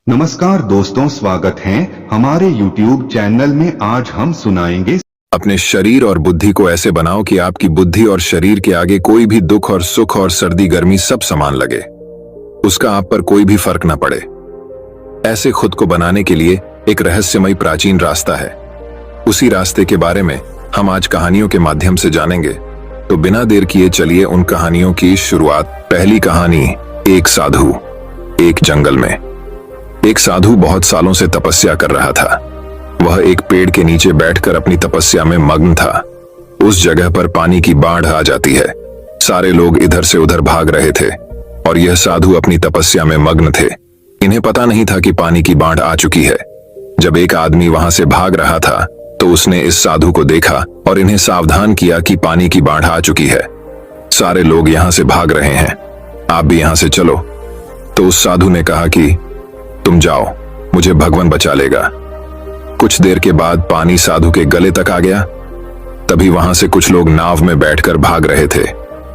नमस्कार दोस्तों, स्वागत है हमारे YouTube चैनल में। आज हम सुनाएंगे अपने शरीर और बुद्धि को ऐसे बनाओ कि आपकी बुद्धि और शरीर के आगे कोई भी दुख और सुख और सर्दी गर्मी सब समान लगे, उसका आप पर कोई भी फर्क ना पड़े। ऐसे खुद को बनाने के लिए एक रहस्यमय प्राचीन रास्ता है। उसी रास्ते के बारे में हम आज कहानियों के माध्यम से जानेंगे। तो बिना देर किए चलिए उन कहानियों की शुरुआत। पहली कहानी, एक साधु। एक जंगल में एक साधु बहुत सालों से तपस्या कर रहा था। वह एक पेड़ के नीचे बैठकर अपनी तपस्या में मग्न था। उस जगह पर पानी की बाढ़ आ जाती है। सारे लोग इधर से उधर भाग रहे थे और यह साधु अपनी तपस्या में मग्न थे। इन्हें पता नहीं था कि पानी की बाढ़ आ चुकी है। जब एक आदमी वहां से भाग रहा था तो उसने इस साधु को देखा और इन्हें सावधान किया कि पानी की बाढ़ आ चुकी है। सारे लोग यहां से भाग रहे हैं, आप भी यहां से चलो। तो उस साधु ने कहा कि तुम जाओ, मुझे भगवान बचा लेगा। कुछ देर के बाद पानी साधु के गले तक आ गया। तभी वहां से कुछ लोग नाव में बैठकर भाग रहे थे।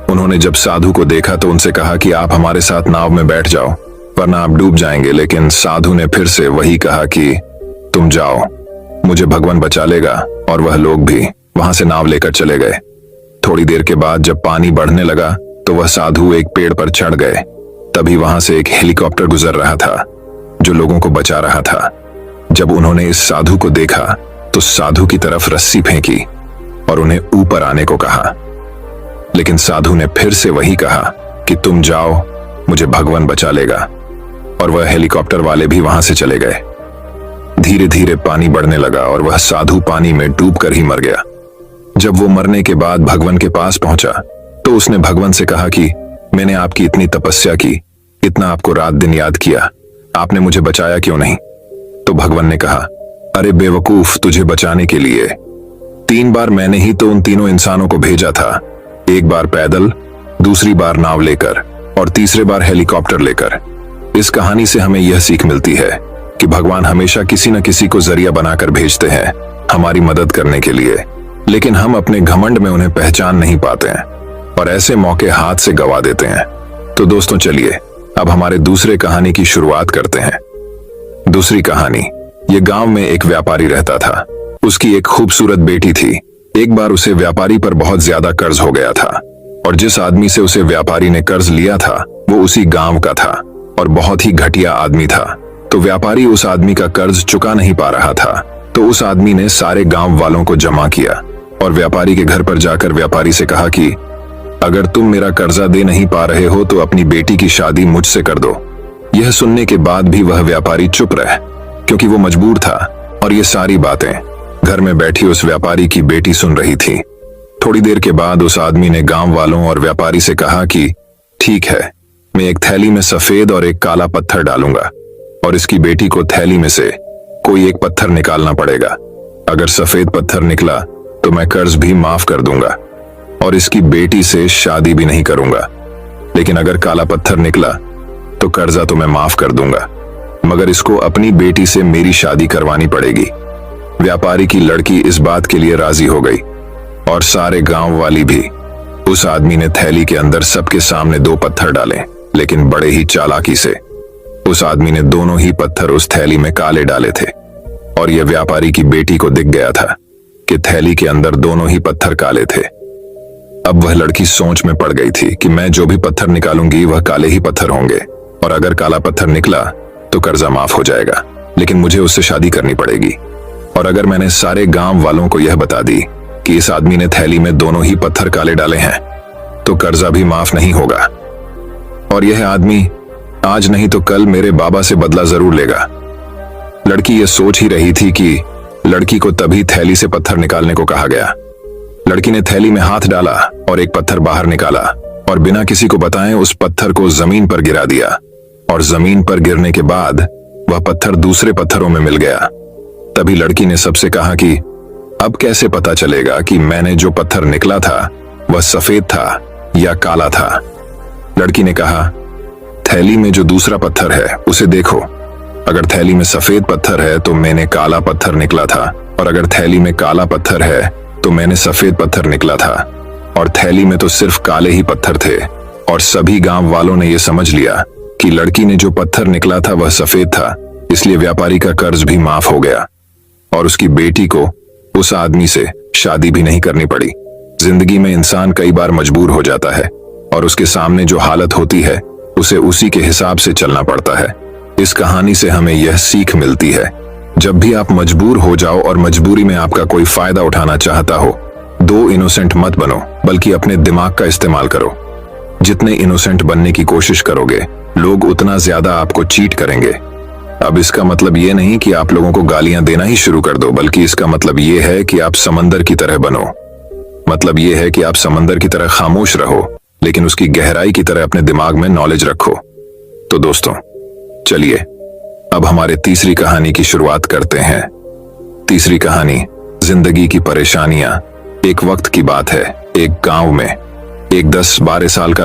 उन्होंने जब साधु को देखा तो उनसे कहा कि आप हमारे साथ नाव में बैठ जाओ, वरना आप डूब जाएंगे। लेकिन साधु ने फिर से वही कहा कि तुम जाओ, मुझे भगवान बचा लेगा। और वह लोग भी वहां से नाव लेकर चले गए। थोड़ी देर के बाद जब पानी बढ़ने लगा तो वह साधु एक पेड़ पर चढ़ गए। तभी वहां से एक हेलीकॉप्टर गुजर रहा था जो लोगों को बचा रहा था। जब उन्होंने इस साधु को देखा तो साधु की तरफ रस्सी फेंकी और उन्हें ऊपर आने को कहा। लेकिन साधु ने फिर से वही कहा कि तुम जाओ, मुझे भगवान बचा लेगा। और वह हेलीकॉप्टर वाले भी वहां से चले गए। धीरे धीरे पानी बढ़ने लगा और वह साधु पानी में डूबकर ही मर गया। जब वो मरने के बाद भगवान के पास पहुंचा तो उसने भगवान से कहा कि मैंने आपकी इतनी तपस्या की, इतना आपको रात दिन याद किया, आपने मुझे बचाया क्यों नहीं? तो भगवान ने कहा, अरे बेवकूफ, तुझे बचाने के लिए 3 बार मैंने ही तो उन तीनों इंसानों को भेजा था। एक बार पैदल, दूसरी बार नाव लेकर और तीसरे बार हेलीकॉप्टर लेकर। इस कहानी से हमें यह सीख मिलती है कि भगवान हमेशा किसी न किसी को जरिया बनाकर भेजते हैं हमारी मदद करने के लिए, लेकिन हम अपने घमंड में उन्हें पहचान नहीं पाते हैं और ऐसे मौके हाथ से गवा देते हैं। तो दोस्तों चलिए अब हमारे दूसरे कहानी की शुरुआत करते हैं। दूसरी कहानी, ये गांव में एक व्यापारी रहता था। उसकी एक खूबसूरत बेटी थी। एक बार उसे व्यापारी पर बहुत ज्यादा कर्ज हो गया था और जिस आदमी से उसे व्यापारी ने कर्ज लिया था वो उसी गांव का था और बहुत ही घटिया आदमी था। तो व्यापारी उस आदमी का कर्ज चुका नहीं पा रहा था। तो उस आदमी ने सारे गांव वालों को जमा किया और व्यापारी के घर पर जाकर व्यापारी से कहा कि अगर तुम मेरा कर्जा दे नहीं पा रहे हो तो अपनी बेटी की शादी मुझसे कर दो। यह सुनने के बाद भी वह व्यापारी चुप रहा, क्योंकि वो मजबूर था और ये सारी बातें घर में बैठी उस व्यापारी की बेटी सुन रही थी। थोड़ी देर के बाद उस आदमी ने गांव वालों और व्यापारी से कहा कि ठीक है, मैं एक थैली में सफेद और एक काला पत्थर डालूंगा और इसकी बेटी को थैली में से कोई एक पत्थर निकालना पड़ेगा। अगर सफेद पत्थर निकला तो मैं कर्ज भी माफ कर दूंगा और इसकी बेटी से शादी भी नहीं करूंगा। लेकिन अगर काला पत्थर निकला तो कर्जा तो मैं माफ कर दूंगा, मगर इसको अपनी बेटी से मेरी शादी करवानी पड़ेगी। व्यापारी की लड़की इस बात के लिए राजी हो गई और सारे गांव वाली भी। उस आदमी ने थैली के अंदर सबके सामने 2 पत्थर डाले, लेकिन बड़े ही चालाकी से। उस आदमी ने दोनों ही पत्थर उस थैली में काले डाले थे और यह व्यापारी की बेटी को दिख गया था कि थैली के अंदर दोनों ही पत्थर काले थे। अब वह लड़की सोच में पड़ गई थी कि मैं जो भी पत्थर निकालूंगी वह काले ही पत्थर होंगे और अगर काला पत्थर निकला तो कर्जा माफ हो जाएगा, लेकिन मुझे उससे शादी करनी पड़ेगी। और अगर मैंने सारे गांव वालों को यह बता दी कि इस आदमी ने थैली में दोनों ही पत्थर काले डाले हैं तो कर्जा भी माफ नहीं होगा और यह आदमी आज नहीं तो कल मेरे बाबा से बदला जरूर लेगा। लड़की यह सोच ही रही थी कि लड़की को तभी थैली से पत्थर निकालने को कहा गया। लड़की ने थैली में हाथ डाला और एक पत्थर बाहर निकाला और बिना किसी को बताए उस पत्थर को जमीन पर गिरा दिया और जमीन पर गिरने के बाद वह पत्थर दूसरे पत्थरों में मिल गया। तभी लड़की ने सबसे कहा कि अब कैसे पता चलेगा कि मैंने जो पत्थर निकला था वह सफेद था या काला था? लड़की ने कहा, थैली में जो दूसरा पत्थर है उसे देखो। अगर थैली में सफेद पत्थर है तो मैंने काला पत्थर निकला था और अगर थैली में काला पत्थर है तो मैंने सफेद पत्थर निकला था और थैली में तो सिर्फ काले ही पत्थर थे। और सभी गांव वालों ने यह समझ लिया कि लड़की ने जो पत्थर निकला था वह सफेद था, इसलिए व्यापारी का कर्ज भी माफ हो गया और उसकी बेटी को उस आदमी से शादी भी नहीं करनी पड़ी। जिंदगी में इंसान कई बार मजबूर हो जाता है और उसके सामने जो हालत होती है उसे उसी के हिसाब से चलना पड़ता है। इस कहानी से हमें यह सीख मिलती है, जब भी आप मजबूर हो जाओ और मजबूरी में आपका कोई फायदा उठाना चाहता हो, दो इनोसेंट मत बनो, बल्कि अपने दिमाग का इस्तेमाल करो। जितने इनोसेंट बनने की कोशिश करोगे, लोग उतना ज्यादा आपको चीट करेंगे। अब इसका मतलब ये नहीं कि आप लोगों को गालियां देना ही शुरू कर दो, बल्कि इसका मतलब ये है कि आप समंदर की तरह बनो। मतलब ये है कि आप समंदर की तरह खामोश रहो, लेकिन उसकी गहराई की तरह अपने दिमाग में नॉलेज रखो। तो दोस्तों, चलिए अब हमारे तीसरी कहानी की शुरुआत करते हैं। तीसरी कहानी, जिंदगी की परेशानियां। एक वक्त की बात है, एक गांव में एक 10-12 साल का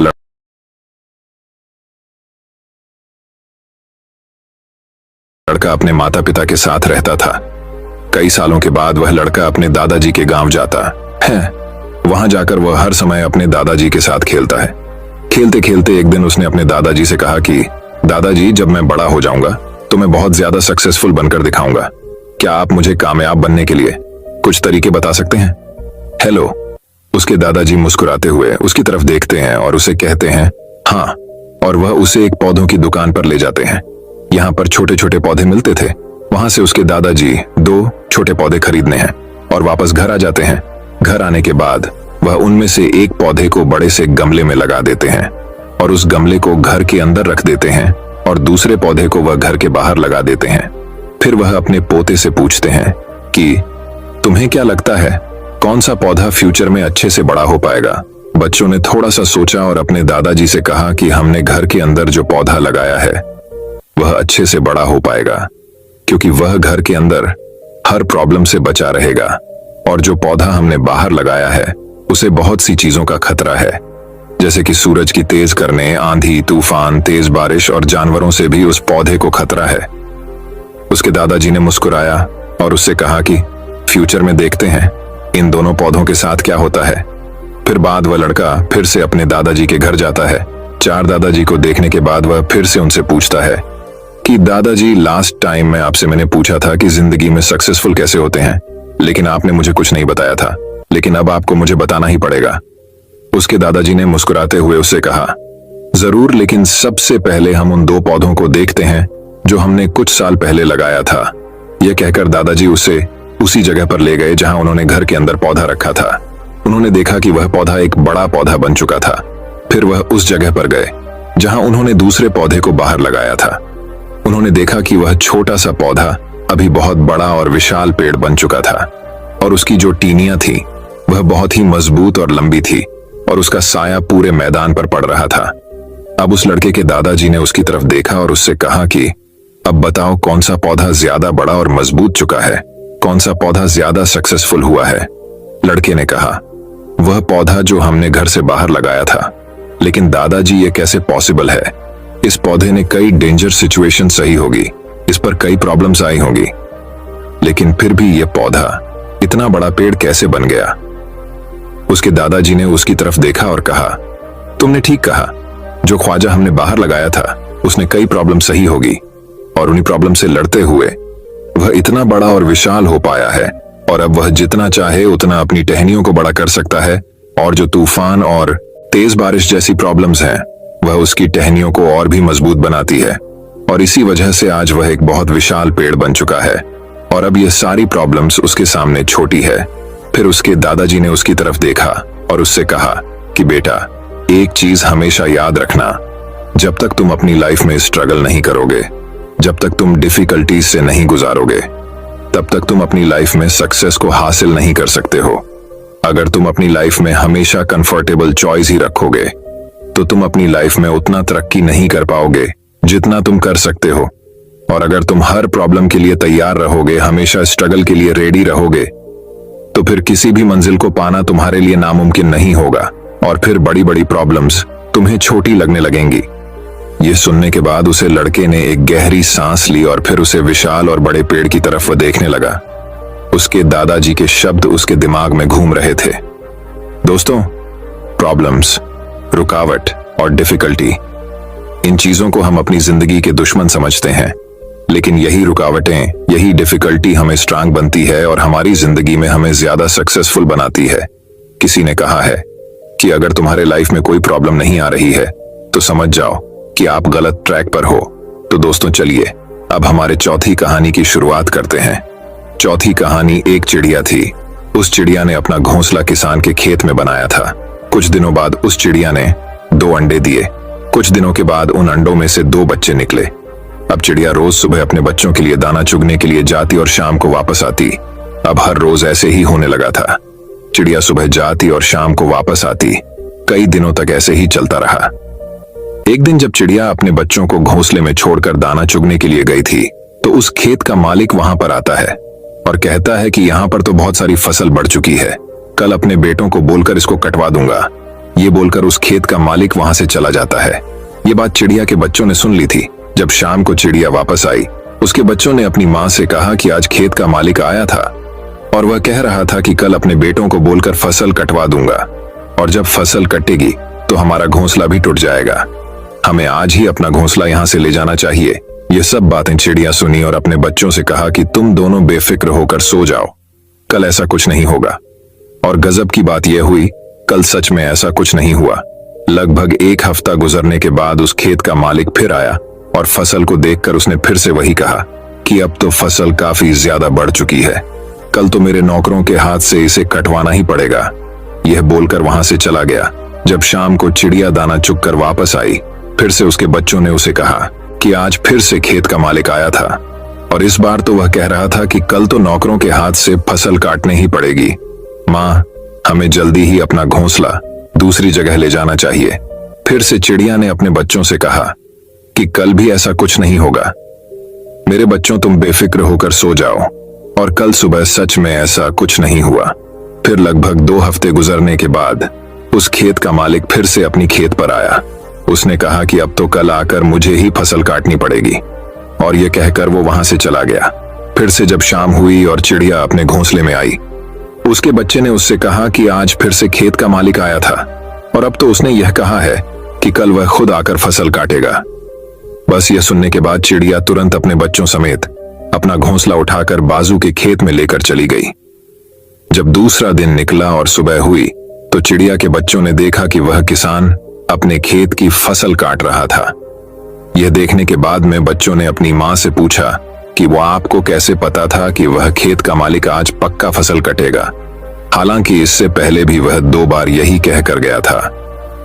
लड़का अपने माता पिता के साथ रहता था। कई सालों के बाद वह लड़का अपने दादाजी के गांव जाता है। वहां जाकर वह हर समय अपने दादाजी के साथ खेलता है। खेलते खेलते एक दिन उसने अपने दादाजी से कहा कि दादाजी, जब मैं बड़ा हो जाऊंगा तो मैं बहुत ज्यादा सक्सेसफुल बनकर दिखाऊंगा। क्या आप मुझे कामयाब बनने के लिए कुछ तरीके बता सकते हैं? हेलो। उसके दादाजी मुस्कुराते हुए उसकी तरफ देखते हैं और उसे कहते हैं हाँ, और वह उसे एक पौधों की दुकान पर ले जाते हैं। यहाँ पर छोटे छोटे पौधे मिलते थे। वहां से उसके दादाजी 2 छोटे पौधे खरीदने हैं और वापस घर आ जाते हैं। घर आने के बाद वह उनमें से एक पौधे को बड़े से गमले में लगा देते हैं और उस गमले को घर के अंदर रख देते हैं और दूसरे पौधे को वह घर के बाहर लगा देते हैं। फिर वह अपने पोते से पूछते हैं कि तुम्हें क्या लगता है, कौन सा पौधा फ्यूचर में अच्छे से बड़ा हो पाएगा? बच्चों ने थोड़ा सा सोचा और अपने दादाजी से कहा कि हमने घर के अंदर जो पौधा लगाया है वह अच्छे से बड़ा हो पाएगा, क्योंकि वह घर के अंदर हर प्रॉब्लम से बचा रहेगा, और जो पौधा हमने बाहर लगाया है उसे बहुत सी चीजों का खतरा है, जैसे कि सूरज की तेज करने, आंधी, तूफान, तेज बारिश और जानवरों से भी उस पौधे को खतरा है। उसके दादाजी ने मुस्कुराया और उससे कहा कि फ्यूचर में देखते हैं इन दोनों पौधों के साथ क्या होता है। फिर बाद वह लड़का फिर से अपने दादाजी के घर जाता है। 4 दादाजी को देखने के बाद वह फिर से उनसे पूछता है कि दादाजी, लास्ट टाइम मैंने पूछा था कि जिंदगी में सक्सेसफुल कैसे होते हैं, लेकिन आपने मुझे कुछ नहीं बताया था, लेकिन अब आपको मुझे बताना ही पड़ेगा। उसके दादाजी ने मुस्कुराते हुए उससे कहा जरूर, लेकिन सबसे पहले हम उन 2 पौधों को देखते हैं जो हमने कुछ साल पहले लगाया था। यह कहकर दादाजी उसे उसी जगह पर ले गए जहां उन्होंने घर के अंदर पौधा रखा था। उन्होंने देखा कि वह पौधा एक बड़ा पौधा बन चुका था। फिर वह उस जगह पर गए जहां उन्होंने दूसरे पौधे को बाहर लगाया था। उन्होंने देखा कि वह छोटा सा पौधा अभी बहुत बड़ा और विशाल पेड़ बन चुका था, और उसकी जो टहनियां थी वह बहुत ही मजबूत और लंबी थी, और उसका साया पूरे मैदान पर पड़ रहा था। अब उस लड़के के दादाजी ने उसकी तरफ देखा और उससे कहा कि अब बताओ, कौन सा पौधा ज्यादा बड़ा और मजबूत चुका है, कौन सा पौधा ज्यादा सक्सेसफुल हुआ है? लड़के ने कहा वह पौधा जो हमने घर से बाहर लगाया था। लेकिन दादाजी, ये कैसे पॉसिबल है? इस पौधे ने कई डेंजर सिचुएशन सही होगी, इस पर कई प्रॉब्लम्स आई होंगी, लेकिन फिर भी यह पौधा इतना बड़ा पेड़ कैसे बन गया? उसके दादाजी ने उसकी तरफ देखा और कहा तुमने ठीक कहा, जो ख्वाजा हमने बाहर लगाया था उसने कई प्रॉब्लम सही होगी, और उन्हीं प्रॉब्लम से लड़ते हुए वह इतना बड़ा और विशाल हो पाया है, और अब वह जितना चाहे उतना अपनी टहनियों को बड़ा कर सकता है, और जो तूफान और तेज बारिश जैसी प्रॉब्लम्स हैं वह उसकी टहनियों को और भी मजबूत बनाती है, और इसी वजह से आज वह एक बहुत विशाल पेड़ बन चुका है, और अब ये सारी प्रॉब्लम्स उसके सामने छोटी है। फिर उसके दादाजी ने उसकी तरफ देखा और उससे कहा कि बेटा, एक चीज हमेशा याद रखना, जब तक तुम अपनी लाइफ में स्ट्रगल नहीं करोगे, जब तक तुम डिफिकल्टीज से नहीं गुजारोगे, तब तक तुम अपनी लाइफ में सक्सेस को हासिल नहीं कर सकते हो। अगर तुम अपनी लाइफ में हमेशा कंफर्टेबल चॉइस ही रखोगे तो तुम अपनी लाइफ में उतना तरक्की नहीं कर पाओगे जितना तुम कर सकते हो। और अगर तुम हर प्रॉब्लम के लिए तैयार रहोगे, हमेशा स्ट्रगल के लिए रेडी रहोगे, तो फिर किसी भी मंजिल को पाना तुम्हारे लिए नामुमकिन नहीं होगा, और फिर बड़ी बड़ी प्रॉब्लम्स तुम्हें छोटी लगने लगेंगी। ये सुनने के बाद उसे लड़के ने एक गहरी सांस ली और फिर उसे विशाल और बड़े पेड़ की तरफ वह देखने लगा। उसके दादाजी के शब्द उसके दिमाग में घूम रहे थे। दोस्तों, प्रॉब्लम्स, रुकावट और डिफिकल्टी, इन चीजों को हम अपनी जिंदगी के दुश्मन समझते हैं, लेकिन यही रुकावटें, यही डिफिकल्टी हमें स्ट्रांग बनती है और हमारी जिंदगी में हमें ज्यादा सक्सेसफुल बनाती है। किसी ने कहा है कि अगर तुम्हारे लाइफ में कोई प्रॉब्लम नहीं आ रही है तो समझ जाओ कि आप गलत ट्रैक पर हो। तो दोस्तों चलिए अब हमारे चौथी कहानी की शुरुआत करते हैं। चौथी कहानी, एक चिड़िया थी। उस चिड़िया ने अपना घोंसला किसान के खेत में बनाया था। कुछ दिनों बाद उस चिड़िया ने 2 अंडे दिए। कुछ दिनों के बाद उन अंडों में से 2 बच्चे निकले। अब चिड़िया रोज सुबह अपने बच्चों के लिए दाना चुगने के लिए जाती और शाम को वापस आती। अब हर रोज ऐसे ही होने लगा था। चिड़िया सुबह जाती और शाम को वापस आती। कई दिनों तक ऐसे ही चलता रहा। एक दिन जब चिड़िया अपने बच्चों को घोंसले में छोड़कर दाना चुगने के लिए गई थी तो उस खेत का मालिक वहां पर आता है और कहता है कि यहाँ पर तो बहुत सारी फसल बढ़ चुकी है, कल अपने बेटों को बोलकर इसको कटवा दूंगा। ये बोलकर उस खेत का मालिक वहां से चला जाता है। ये बात चिड़िया के बच्चों ने सुन ली थी। जब शाम को चिड़िया वापस आई, उसके बच्चों ने अपनी माँ से कहा कि आज खेत का मालिक आया था और वह कह रहा था कि कल अपने बेटों को बोलकर फसल कटवा दूंगा और जब फसल कटेगी तो हमारा घोंसला भी टूट जाएगा। हमें आज ही अपना घोंसला यहाँ से ले जाना चाहिए। ये सब बातें चिड़िया सुनी और अपने बच्चों से कहा कि तुम दोनों बेफिक्र होकर सो जाओ, कल ऐसा कुछ नहीं होगा। और गजब की बात यह हुई, कल सच में ऐसा कुछ नहीं हुआ। लगभग 1 हफ्ता गुजरने के बाद उस खेत का मालिक फिर आया और फसल को देखकर उसने फिर से वही कहा कि अब तो फसल काफी ज्यादा बढ़ चुकी है, कल तो मेरे नौकरों के हाथ से इसे कटवाना ही पड़ेगा। यह बोलकर वहां से चला गया। जब शाम को चिड़िया दाना चुगकर वापस आई, फिर से उसके बच्चों ने उसे कहा कि आज फिर से खेत का मालिक आया था और इस बार तो वह कह रहा था कि कल तो नौकरों के हाथ से फसल काटने ही पड़ेगी। माँ, हमें जल्दी ही अपना घोंसला दूसरी जगह ले जाना चाहिए। फिर से चिड़िया ने अपने बच्चों से कहा कि कल भी ऐसा कुछ नहीं होगा। मेरे बच्चों, तुम बेफिक्र होकर सो जाओ। और कल सुबह सच में ऐसा कुछ नहीं हुआ। फिर लगभग 2 हफ्ते गुजरने के बाद उस खेत का मालिक फिर से अपनी खेत पर आया। उसने कहा कि अब तो कल आकर मुझे ही फसल काटनी पड़ेगी और यह कहकर वो वहां से चला गया। फिर से जब शाम हुई और चिड़िया अपने घोंसले में आई, उसके बच्चे ने उससे कहा कि आज फिर से खेत का मालिक आया था और अब तो उसने यह कहा है कि कल वह खुद आकर फसल काटेगा। बस यह सुनने के बाद चिड़िया तुरंत अपने बच्चों समेत अपना घोंसला उठाकर बाजू के खेत में लेकर चली गई। जब दूसरा दिन निकला और सुबह हुई तो चिड़िया के बच्चों ने देखा कि वह किसान अपने खेत की फसल काट रहा था। यह देखने के बाद में बच्चों ने अपनी माँ से पूछा कि वो आपको कैसे पता था कि वह खेत का मालिक आज पक्का फसल कटेगा, हालांकि इससे पहले भी वह 2 बार यही कह कर गया था।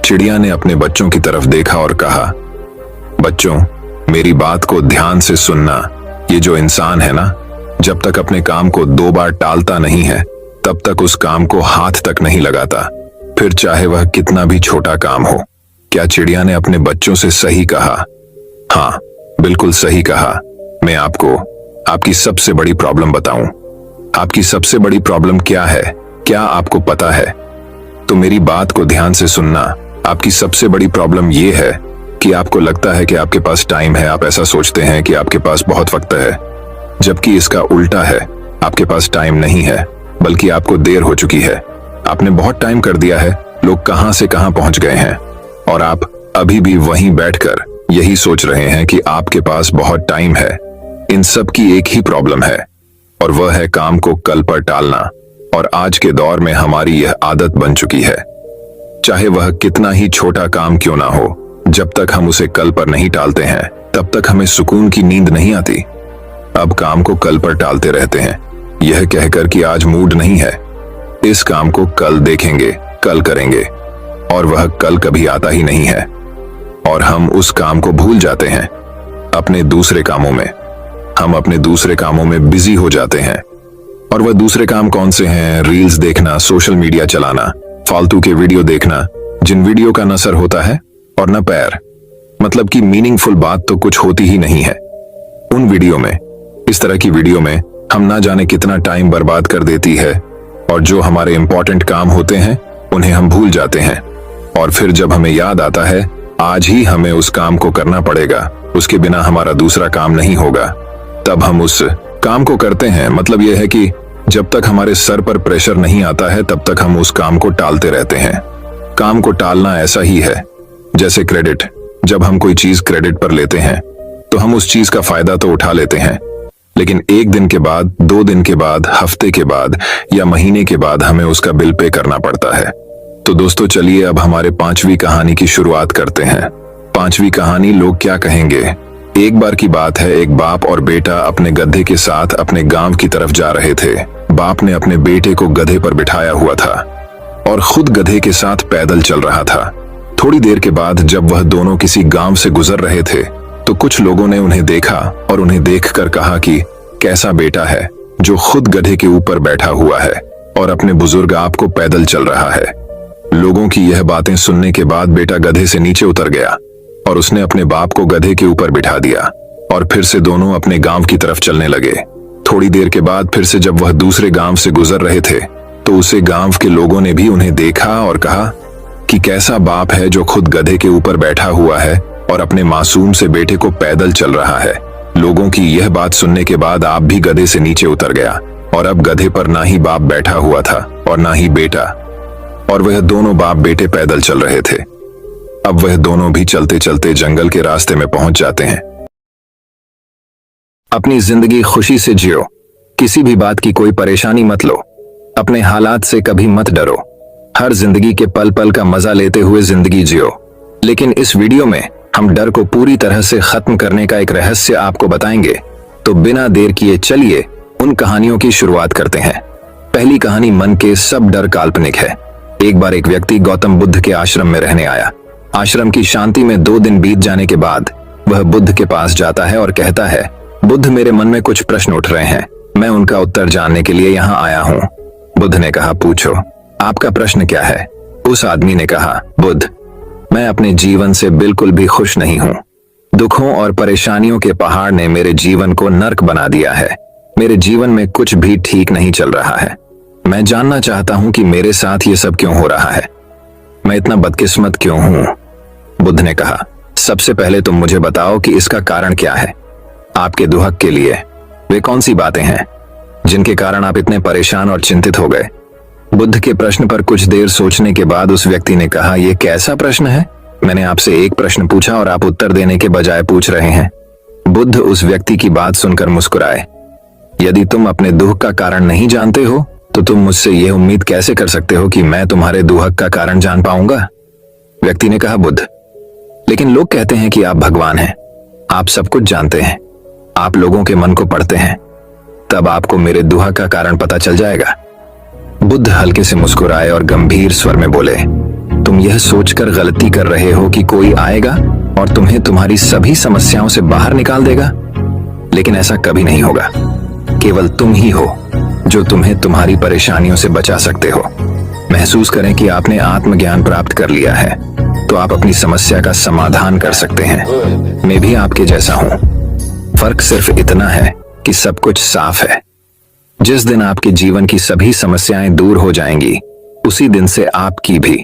चिड़िया ने अपने बच्चों की तरफ देखा और कहा, बच्चों, मेरी बात को ध्यान से सुनना। ये जो इंसान है ना, जब तक अपने काम को 2 बार टालता नहीं है तब तक उस काम को हाथ तक नहीं लगाता, फिर चाहे वह कितना भी छोटा काम हो। क्या चिड़िया ने अपने बच्चों से सही कहा? हाँ, बिल्कुल सही कहा। मैं आपको आपकी सबसे बड़ी प्रॉब्लम बताऊं। आपकी सबसे बड़ी प्रॉब्लम क्या है, क्या आपको पता है? तो मेरी बात को ध्यान से सुनना। आपकी सबसे बड़ी प्रॉब्लम यह है कि आपको लगता है कि आपके पास टाइम है। आप ऐसा सोचते हैं कि आपके पास बहुत वक्त है, जबकि इसका उल्टा है। आपके पास टाइम नहीं है, बल्कि आपको देर हो चुकी है। आपने बहुत टाइम कर दिया है, लोग कहां से कहां पहुंच गए हैं और आप अभी भी वहीं बैठकर यही सोच रहे हैं कि आपके पास बहुत टाइम है। इन सब की एक ही प्रॉब्लम है और वह है काम को कल पर टालना। और आज के दौर में हमारी यह आदत बन चुकी है। चाहे वह कितना ही छोटा काम क्यों ना हो, जब तक हम उसे कल पर नहीं टालते हैं तब तक हमें सुकून की नींद नहीं आती। अब काम को कल पर टालते रहते हैं, यह कहकर कि आज मूड नहीं है, इस काम को कल देखेंगे, कल करेंगे, और वह कल कभी आता ही नहीं है और हम उस काम को भूल जाते हैं। अपने दूसरे कामों में हम अपने दूसरे कामों में बिजी हो जाते हैं। और वह दूसरे काम कौन से हैं? रील्स देखना, सोशल मीडिया चलाना, फालतू के वीडियो देखना, जिन वीडियो का न सर होता है और न पैर, मतलब कि मीनिंगफुल बात तो कुछ होती ही नहीं है उन वीडियो में। इस तरह की वीडियो में हम ना जाने कितना टाइम बर्बाद कर देती है और जो हमारे इंपॉर्टेंट काम होते हैं उन्हें हम भूल जाते हैं। और फिर जब हमें याद आता है आज ही हमें उस काम को करना पड़ेगा, उसके बिना हमारा दूसरा काम नहीं होगा, तब हम उस काम को करते हैं। मतलब यह है कि जब तक हमारे सर पर प्रेशर नहीं आता है तब तक हम उस काम को टालते रहते हैं। काम को टालना ऐसा ही है जैसे क्रेडिट। जब हम कोई चीज क्रेडिट पर लेते हैं तो हम उस चीज का फायदा तो उठा लेते हैं, लेकिन 1 दिन के बाद, 2 दिन के बाद, हफ्ते के बाद या महीने के बाद हमें उसका बिल पे करना पड़ता है। तो दोस्तों चलिए अब हमारे 5वीं कहानी की शुरुआत करते हैं। 5वीं कहानी, लोग क्या कहेंगे। एक बार की बात है, एक बाप और बेटा अपने गधे के साथ अपने गांव की तरफ जा रहे थे। बाप ने अपने बेटे को गधे पर बिठाया हुआ था और खुद गधे के साथ पैदल चल रहा था। थोड़ी देर के बाद जब वह दोनों किसी गांव से गुजर रहे थे तो कुछ लोगों ने उन्हें देखा और उन्हें देखकर कहा कि कैसा बेटा है जो खुद गधे के ऊपर बैठा हुआ है और अपने बुजुर्ग आप को पैदल चल रहा है। लोगों की यह बातें सुनने के बाद बेटा गधे से नीचे उतर गया और उसने अपने बाप को गधे के ऊपर बिठा दिया और फिर से दोनों अपने गांव की तरफ चलने लगे। थोड़ी देर के बाद फिर से जब वह दूसरे गांव से गुजर रहे थे तो उसे गांव के लोगों ने भी उन्हें देखा और कहा कि कैसा बाप है जो खुद गधे के ऊपर बैठा हुआ है और अपने मासूम से बेटे को पैदल चल रहा है। लोगों की यह बात सुनने के बाद आप भी गधे से नीचे उतर गया और अब गधे पर ना ही बाप बैठा हुआ था और ना ही बेटा, और वह दोनों बाप बेटे पैदल चल रहे थे। अब वह दोनों भी चलते चलते जंगल के रास्ते में पहुंच जाते हैं। अपनी जिंदगी खुशी से जियो, किसी भी बात की कोई परेशानी मत लो, अपने हालात से कभी मत डरो, हर जिंदगी के पल पल का मजा लेते हुए जिंदगी जियो। लेकिन इस वीडियो में हम डर को पूरी तरह से खत्म करने का एक रहस्य आपको बताएंगे। तो बिना देर किए चलिए उन कहानियों की शुरुआत करते हैं। पहली कहानी, मन के सब डर काल्पनिक है। एक बार एक व्यक्ति गौतम बुद्ध के आश्रम में रहने आया। आश्रम की शांति में 2 दिन बीत जाने के बाद वह बुद्ध के पास जाता है और कहता है, बुद्ध मेरे मन में कुछ प्रश्न उठ रहे हैं, मैं उनका उत्तर जानने के लिए यहाँ आया हूँ। बुद्ध ने कहा, पूछो, आपका प्रश्न क्या है। उस आदमी ने कहा, बुद्ध मैं अपने जीवन से बिल्कुल भी खुश नहीं हूँ। दुखों और परेशानियों के पहाड़ ने मेरे जीवन को नर्क बना दिया है। मेरे जीवन में कुछ भी ठीक नहीं चल रहा है। मैं जानना चाहता हूँ कि मेरे साथ ये सब क्यों हो रहा है, मैं इतना बदकिस्मत क्यों हूँ। बुद्ध ने कहा, सबसे पहले तुम मुझे बताओ कि इसका कारण क्या है। आपके दुहक के लिए वे कौन सी बातें हैं जिनके कारण आप इतने परेशान और चिंतित हो गए। बुद्ध के प्रश्न पर कुछ देर सोचने के बाद उस व्यक्ति ने कहा, यह कैसा प्रश्न है, मैंने आपसे एक प्रश्न पूछा और आप उत्तर देने के बजाय पूछ रहे हैं। बुद्ध उस व्यक्ति की बात सुनकर मुस्कुराए। यदि तुम अपने दुख का कारण नहीं जानते हो तो तुम मुझसे यह उम्मीद कैसे कर सकते हो कि मैं तुम्हारे दुहक का कारण जान पाऊंगा। व्यक्ति ने कहा, बुद्ध लेकिन लोग कहते हैं कि आप भगवान हैं, आप सब कुछ जानते हैं, आप लोगों के मन को पढ़ते हैं, तब आपको मेरे दुहक का कारण पता चल जाएगा। बुद्ध हल्के से मुस्कुराए और गंभीर स्वर में बोले, तुम यह सोचकर गलती कर रहे हो कि कोई आएगा और तुम्हें तुम्हारी सभी समस्याओं से बाहर निकाल देगा, लेकिन ऐसा कभी नहीं होगा। केवल तुम ही हो जो तुम्हें तुम्हारी परेशानियों से बचा सकते हो। महसूस करें कि आपने आत्मज्ञान प्राप्त कर लिया है तो आप अपनी समस्या का समाधान कर सकते हैं। मैं भी आपके जैसा हूं, फर्क सिर्फ इतना है कि सब कुछ साफ है। जिस दिन आपके जीवन की सभी समस्याएं दूर हो जाएंगी उसी दिन से आपकी भी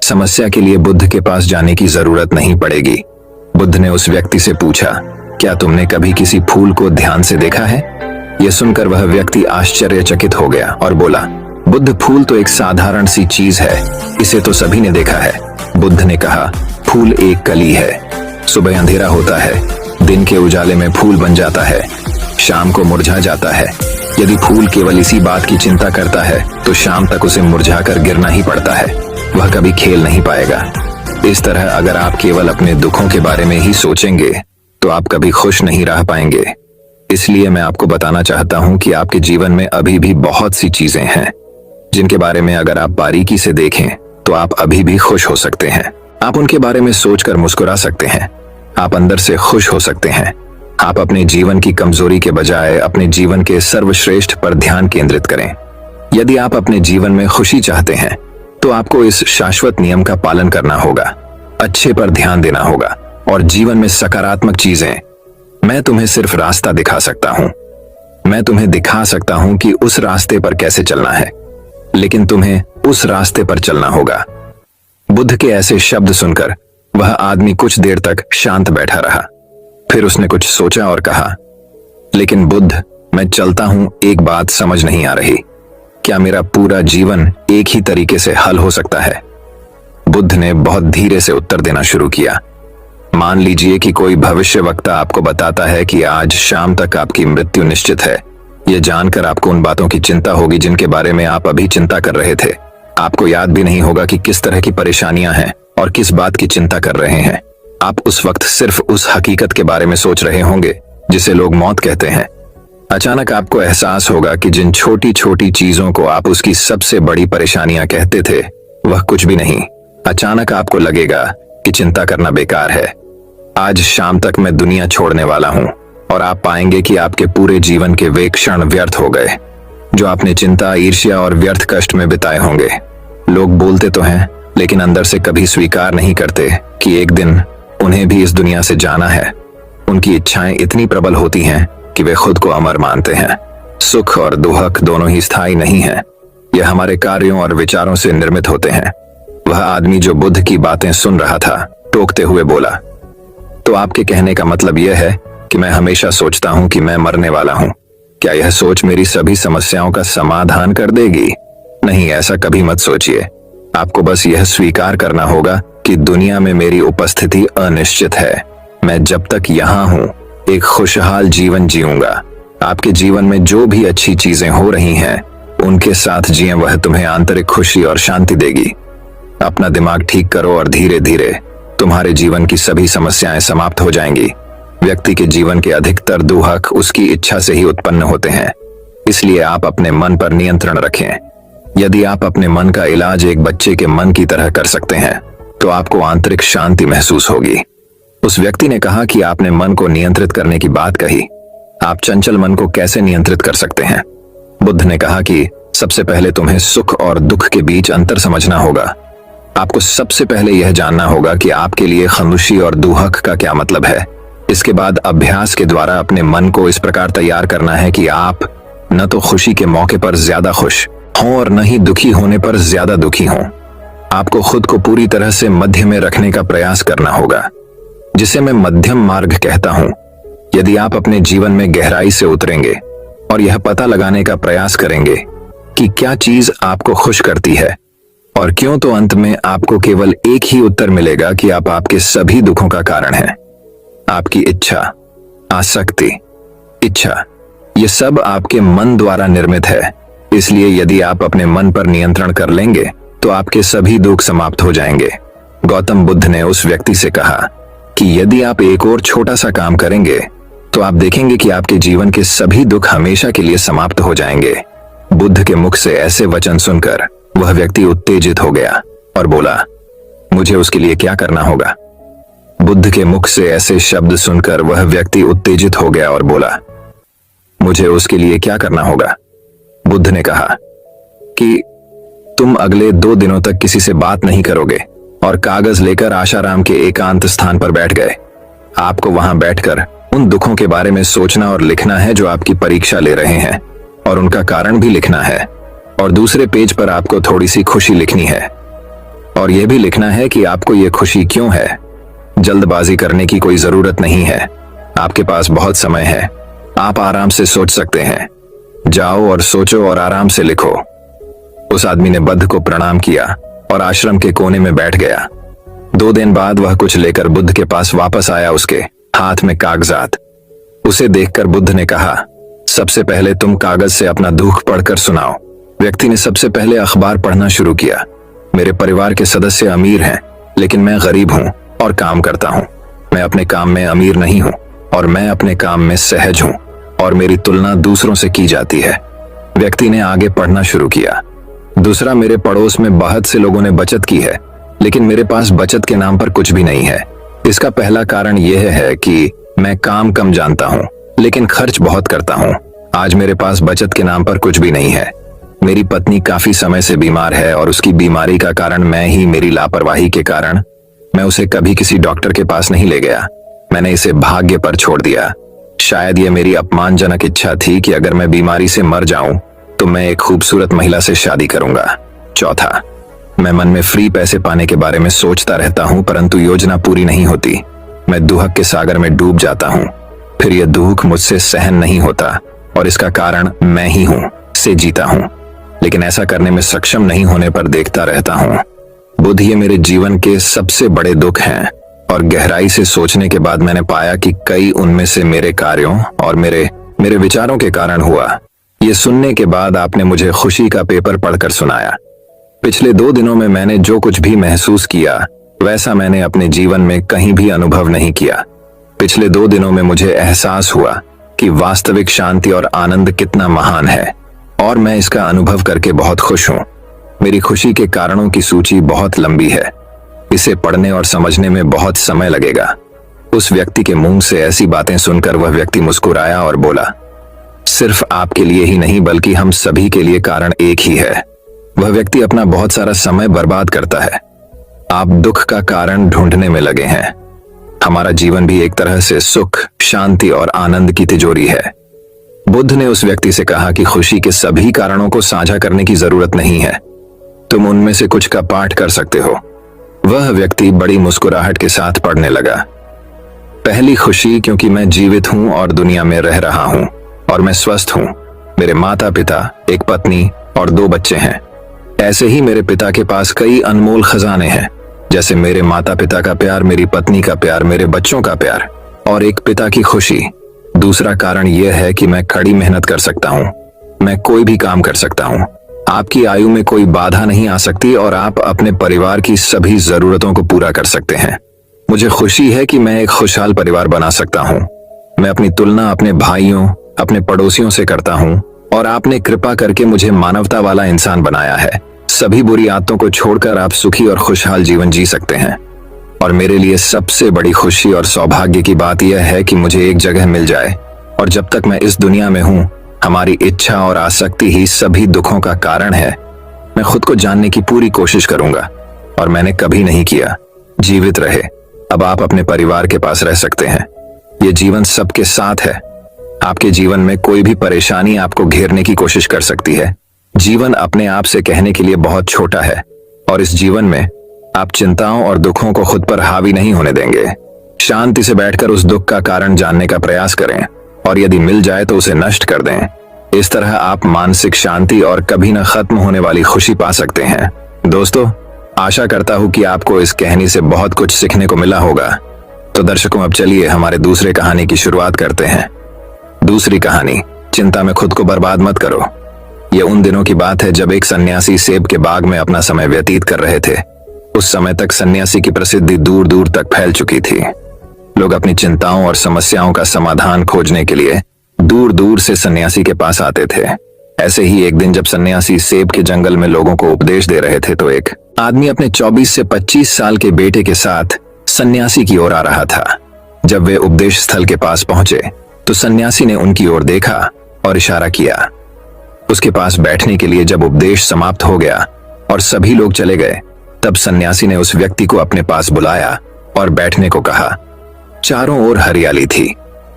समस्या के लिए बुद्ध के पास जाने की जरूरत नहीं पड़ेगी। बुद्ध ने उस व्यक्ति से पूछा, क्या तुमने कभी किसी फूल को ध्यान से देखा है। यह सुनकर वह व्यक्ति आश्चर्यचकित हो गया और बोला, बुद्ध फूल तो एक साधारण सी चीज है, इसे तो सभी ने देखा है। बुद्ध ने कहा, फूल एक कली है, सुबह अंधेरा होता है, दिन के उजाले में फूल बन जाता है, शाम को मुरझा जाता है। यदि फूल केवल इसी बात की चिंता करता है तो शाम तक उसे मुरझाकर गिरना ही पड़ता है, वह कभी खेल नहीं पाएगा। इस तरह अगर आप केवल अपने दुखों के बारे में ही सोचेंगे तो आप कभी खुश नहीं रह पाएंगे। इसलिए मैं आपको बताना चाहता हूं कि आपके जीवन में अभी भी बहुत सी चीजें हैं जिनके बारे में अगर आप बारीकी से देखें तो आप अभी भी खुश हो सकते हैं। आप उनके बारे में सोचकर मुस्कुरा सकते हैं, आप अंदर से खुश हो सकते हैं। आप अपने जीवन की कमजोरी के बजाय अपने जीवन के सर्वश्रेष्ठ पर ध्यान केंद्रित करें। यदि आप अपने जीवन में खुशी चाहते हैं तो आपको इस शाश्वत नियम का पालन करना होगा, अच्छे पर ध्यान देना होगा और जीवन में सकारात्मक चीजें। मैं तुम्हें सिर्फ रास्ता दिखा सकता हूं, मैं तुम्हें दिखा सकता हूं कि उस रास्ते पर कैसे चलना है, लेकिन तुम्हें उस रास्ते पर चलना होगा। बुद्ध के ऐसे शब्द सुनकर वह आदमी कुछ देर तक शांत बैठा रहा। फिर उसने कुछ सोचा और कहा, लेकिन बुद्ध मैं चलता हूं, एक बात समझ नहीं आ रही, क्या मेरा पूरा जीवन एक ही तरीके से हल हो सकता है। बुद्ध ने बहुत धीरे से उत्तर देना शुरू किया, मान लीजिए कि कोई भविष्यवक्ता आपको बताता है कि आज शाम तक आपकी मृत्यु निश्चित है। यह जानकर आपको उन बातों की चिंता होगी जिनके बारे में आप अभी चिंता कर रहे थे। आपको याद भी नहीं होगा कि किस तरह की परेशानियां हैं और किस बात की चिंता कर रहे हैं। आप उस वक्त सिर्फ उस हकीकत के बारे में सोच रहे होंगे जिसे लोग मौत कहते हैं। अचानक आपको एहसास होगा कि जिन छोटी छोटी चीजों को आप उसकी सबसे बड़ी परेशानियां कहते थे वह कुछ भी नहीं। अचानक आपको लगेगा कि चिंता करना बेकार है। आज शाम तक मैं दुनिया छोड़ने वाला हूं और आप पाएंगे कि आपके पूरे जीवन के वे क्षण व्यर्थ हो गए जो आपने चिंता, ईर्ष्या और व्यर्थ कष्ट में बिताए होंगे। लोग बोलते तो हैं लेकिन अंदर से कभी स्वीकार नहीं करते कि एक दिन उन्हें भी इस दुनिया से जाना है। उनकी इच्छाएं इतनी प्रबल होती हैं कि वे खुद को अमर मानते हैं। सुख और दुख दोनों ही स्थायी नहीं हैं। यह हमारे कार्यों और विचारों से निर्मित होते हैं। वह आदमी जो बुद्ध की बातें सुन रहा था टोकते हुए बोला, तो आपके कहने का मतलब यह है कि मैं हमेशा सोचता हूं कि मैं मरने वाला हूं। क्या यह सोच मेरी सभी समस्याओं का समाधान कर देगी? नहीं, ऐसा कभी मत सोचिए। आपको बस यह स्वीकार करना होगा कि दुनिया में मेरी उपस्थिति अनिश्चित है। मैं जब तक यहाँ हूं एक खुशहाल जीवन जीऊंगा। आपके जीवन में जो भी अच्छी चीजें हो रही हैं उनके साथ जिए, वह तुम्हें आंतरिक खुशी और शांति देगी। अपना दिमाग ठीक करो और धीरे धीरे तुम्हारे जीवन की सभी समस्याएं समाप्त हो जाएंगी। व्यक्ति के जीवन के अधिकतर दुख उसकी इच्छा से ही उत्पन्न होते हैं। इसलिए आप अपने मन पर नियंत्रण रखें। यदि आप अपने मन का इलाज एक बच्चे के मन की तरह कर सकते हैं तो आपको आंतरिक शांति महसूस होगी। उस व्यक्ति ने कहा कि आपने मन को नियंत्रित करने की बात कही। आप चंचल मन को कैसे नियंत्रित कर सकते हैं? बुद्ध ने कहा कि सबसे पहले तुम्हें सुख और दुख के बीच अंतर समझना होगा। आपको सबसे पहले यह जानना होगा कि आपके लिए खुशी और दुख का क्या मतलब है। इसके बाद अभ्यास के द्वारा अपने मन को इस प्रकार तैयार करना है कि आप न तो खुशी के मौके पर ज्यादा खुश हों और न ही दुखी होने पर ज्यादा दुखी हों। आपको खुद को पूरी तरह से मध्य में रखने का प्रयास करना होगा, जिसे मैं मध्यम मार्ग कहता हूं। यदि आप अपने जीवन में गहराई से उतरेंगे और यह पता लगाने का प्रयास करेंगे कि क्या चीज आपको खुश करती है और क्यों, तो अंत में आपको केवल एक ही उत्तर मिलेगा कि आप आपके सभी दुखों का कारण हैं। आपकी इच्छा, आसक्ति, इच्छा, ये सब आपके मन द्वारा निर्मित है। इसलिए यदि आप अपने मन पर नियंत्रण कर लेंगे तो आपके सभी दुख समाप्त हो जाएंगे। गौतम बुद्ध ने उस व्यक्ति से कहा कि यदि आप एक और छोटा सा काम करेंगे तो आप देखेंगे कि आपके जीवन के सभी दुख हमेशा के लिए समाप्त हो जाएंगे। बुद्ध के मुख से ऐसे वचन सुनकर वह व्यक्ति उत्तेजित हो गया और बोला, मुझे उसके लिए क्या करना होगा? बुद्ध के मुख से ऐसे शब्द सुनकर वह व्यक्ति उत्तेजित हो गया और बोला, मुझे उसके लिए क्या करना होगा? बुद्ध ने कहा कि तुम अगले 2 दिनों तक किसी से बात नहीं करोगे और कागज लेकर आशाराम के एकांत स्थान पर बैठ गए। आपको वहां बैठकर उन दुखों के बारे में सोचना और लिखना है जो आपकी परीक्षा ले रहे हैं, और उनका कारण भी लिखना है। और दूसरे पेज पर आपको थोड़ी सी खुशी लिखनी है और यह भी लिखना है कि आपको यह खुशी क्यों है। जल्दबाजी करने की कोई जरूरत नहीं है। आपके पास बहुत समय है। आप आराम से सोच सकते हैं। जाओ और सोचो और आराम से लिखो। उस आदमी ने बुद्ध को प्रणाम किया और आश्रम के कोने में बैठ गया। 2 दिन बाद वह कुछ लेकर बुद्ध के पास वापस आया, उसके हाथ में कागजात। उसे देखकर बुद्ध ने कहा, सबसे पहले तुम कागज से अपना दुख पढ़कर सुनाओ। व्यक्ति ने सबसे पहले अखबार पढ़ना शुरू किया। मेरे परिवार के सदस्य अमीर हैं, लेकिन मैं गरीब हूं और काम करता हूं। मैं अपने काम में अमीर नहीं हूं और मैं अपने काम में सहज हूं और मेरी तुलना दूसरों से की जाती है। व्यक्ति ने आगे पढ़ना शुरू किया। दूसरा, मेरे पड़ोस में बहुत से लोगों ने बचत की है, लेकिन मेरे पास बचत के नाम पर कुछ भी नहीं है। इसका पहला कारण यह है कि मैं काम कम जानता हूं, लेकिन खर्च बहुत करता हूं। आज मेरे पास बचत के नाम पर कुछ भी नहीं है। मेरी पत्नी काफी समय से बीमार है और उसकी बीमारी का कारण मैं ही। मेरी लापरवाही के कारण मैं उसे कभी किसी डॉक्टर के पास नहीं ले गया। मैंने इसे भाग्य पर छोड़ दिया। शायद यह मेरी अपमानजनक इच्छा थी कि अगर मैं बीमारी से मर जाऊं तो मैं एक खूबसूरत महिला से शादी करूंगा। चौथा, मैं मन में फ्री पैसे पाने के बारे में सोचता रहता हूं, परंतु योजना पूरी नहीं होती। मैं दुख के सागर में डूब जाता हूं। फिर यह दुख मुझसे सहन नहीं होता और इसका कारण मैं ही हूं से जीता हूं, लेकिन ऐसा करने में सक्षम नहीं होने पर देखता रहता हूं। बुद्ध, ये मेरे जीवन के सबसे बड़े दुख हैं। और गहराई से सोचने के बाद मैंने पाया कि कई उनमें से मेरे कार्यों और मेरे विचारों के कारण हुआ। ये सुनने के बाद आपने मुझे खुशी का पेपर पढ़कर सुनाया। पिछले 2 दिनों में मैंने जो कुछ भी महसूस किया वैसा मैंने अपने जीवन में कहीं भी अनुभव नहीं किया। पिछले 2 दिनों में मुझे एहसास हुआ कि वास्तविक शांति और आनंद कितना महान है, और मैं इसका अनुभव करके बहुत खुश हूं। मेरी खुशी के कारणों की सूची बहुत लंबी है। इसे पढ़ने और समझने में बहुत समय लगेगा। उस व्यक्ति के मुंह से ऐसी बातें सुनकर वह व्यक्ति मुस्कुराया और बोला, सिर्फ आपके लिए ही नहीं बल्कि हम सभी के लिए कारण एक ही है। वह व्यक्ति अपना बहुत सारा समय बर्बाद करता है। आप दुख का कारण ढूंढने में लगे हैं। हमारा जीवन भी एक तरह से सुख, शांति और आनंद की तिजोरी है। बुद्ध ने उस व्यक्ति से कहा कि खुशी के सभी कारणों को साझा करने की जरूरत नहीं है, तुम उनमें से कुछ का पाठ कर सकते हो। वह व्यक्ति बड़ी मुस्कुराहट के साथ पढ़ने लगा। पहली खुशी, क्योंकि मैं जीवित हूं और दुनिया में रह रहा हूं और मैं स्वस्थ हूं। मेरे माता पिता, एक पत्नी और 2 बच्चे हैं। ऐसे ही मेरे पिता के पास कई अनमोल खजाने हैं, जैसे मेरे माता पिता का प्यार, मेरी पत्नी का प्यार, मेरे बच्चों का प्यार और एक पिता की खुशी। दूसरा कारण यह है कि मैं कड़ी मेहनत कर सकता हूं। मैं कोई भी काम कर सकता हूं। आपकी आयु में कोई बाधा नहीं आ सकती और आप अपने परिवार की सभी जरूरतों को पूरा कर सकते हैं। मुझे खुशी है कि मैं एक खुशहाल परिवार बना सकता हूं। मैं अपनी तुलना अपने भाइयों, अपने पड़ोसियों से करता हूं और आपने कृपा करके मुझे मानवता वाला इंसान बनाया है। सभी बुरी आदतों को छोड़कर आप सुखी और खुशहाल जीवन जी सकते हैं। और मेरे लिए सबसे बड़ी खुशी और सौभाग्य की बात यह है कि मुझे एक जगह मिल जाए, और जब तक मैं इस दुनिया में हूं हमारी इच्छा और आसक्ति ही सभी दुखों का कारण है। मैं खुद को जानने की पूरी कोशिश करूंगा, और मैंने कभी नहीं किया। जीवित रहे। अब आप अपने परिवार के पास रह सकते हैं। ये जीवन सबके साथ है। आपके जीवन में कोई भी परेशानी आपको घेरने की कोशिश कर सकती है। जीवन अपने आप से कहने के लिए बहुत छोटा है, और इस जीवन में आप चिंताओं और दुखों को खुद पर हावी नहीं होने देंगे। शांति से बैठकर उस दुख का कारण जानने का प्रयास करें, और यदि मिल जाए तो उसे नष्ट कर दें। इस तरह आप मानसिक शांति और कभी न खत्म होने वाली खुशी पा सकते हैं। दोस्तों, आशा करता हूं कि आपको इस कहानी से बहुत कुछ सीखने को मिला होगा। तो दर्शकों, अब चलिए हमारे दूसरे कहानी की शुरुआत करते हैं। दूसरी कहानी, चिंता में खुद को बर्बाद मत करो। यह उन दिनों की बात है जब एक सन्यासी सेब के बाग में अपना समय व्यतीत कर रहे थे। उस समय तक सन्यासी की प्रसिद्धि दूर दूर तक फैल चुकी थी। लोग अपनी चिंताओं और समस्याओं का समाधान खोजने के लिए दूर दूर से सन्यासी के पास आते थे। ऐसे ही एक दिन जब सन्यासी सेब के जंगल में लोगों को उपदेश दे रहे थे तो एक आदमी अपने 24 से 25 साल के बेटे के साथ सन्यासी की ओर आ रहा था। जब वे उपदेश स्थल के पास पहुंचे तो सन्यासी ने उनकी ओर देखा और इशारा किया। उसके पास बैठने के लिए जब उपदेश समाप्त हो गया और सभी लोग चले गए, तब सन्यासी ने उस व्यक्ति को अपने पास बुलाया और बैठने को कहा। चारों ओर हरियाली थी,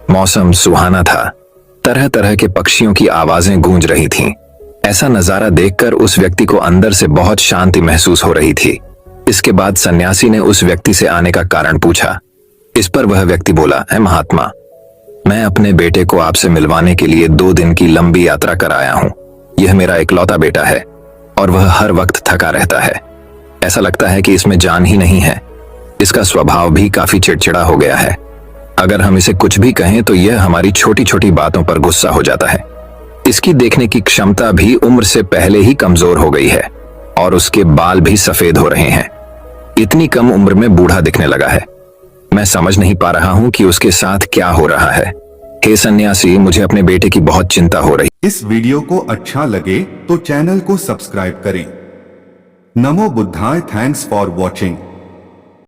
मौसम सुहाना था, तरह तरह के पक्षियों की आवाजें गूंज रही थीं। ऐसा नजारा देखकर उस व्यक्ति को अंदर से बहुत शांति महसूस हो रही थी। इसके बाद सन्यासी ने उस व्यक्ति से आने का कारण पूछा। इस पर वह व्यक्ति बोला, है महात्मा, मैं अपने बेटे को आपसे मिलवाने के लिए 2 दिन की लंबी यात्रा कर आया हूं। यह मेरा इकलौता बेटा है और वह हर वक्त थका रहता है। ऐसा लगता है कि इसमें जान ही नहीं है। इसका स्वभाव भी काफी चिड़चिड़ा हो गया है। अगर हम इसे कुछ भी कहें तो यह हमारी छोटी छोटी बातों पर गुस्सा हो जाता है। इसकी देखने की क्षमता भी उम्र से पहले ही कमजोर हो गई है और उसके बाल भी सफेद हो रहे हैं। इतनी कम उम्र में बूढ़ा दिखने लगा है। मैं समझ नहीं पा रहा हूं कि उसके साथ क्या हो रहा है। हे सन्यासी, मुझे अपने बेटे की बहुत चिंता हो रही। इस वीडियो को अच्छा लगे तो चैनल को सब्सक्राइब करें। नमो बुद्धाय। Thanks for watching.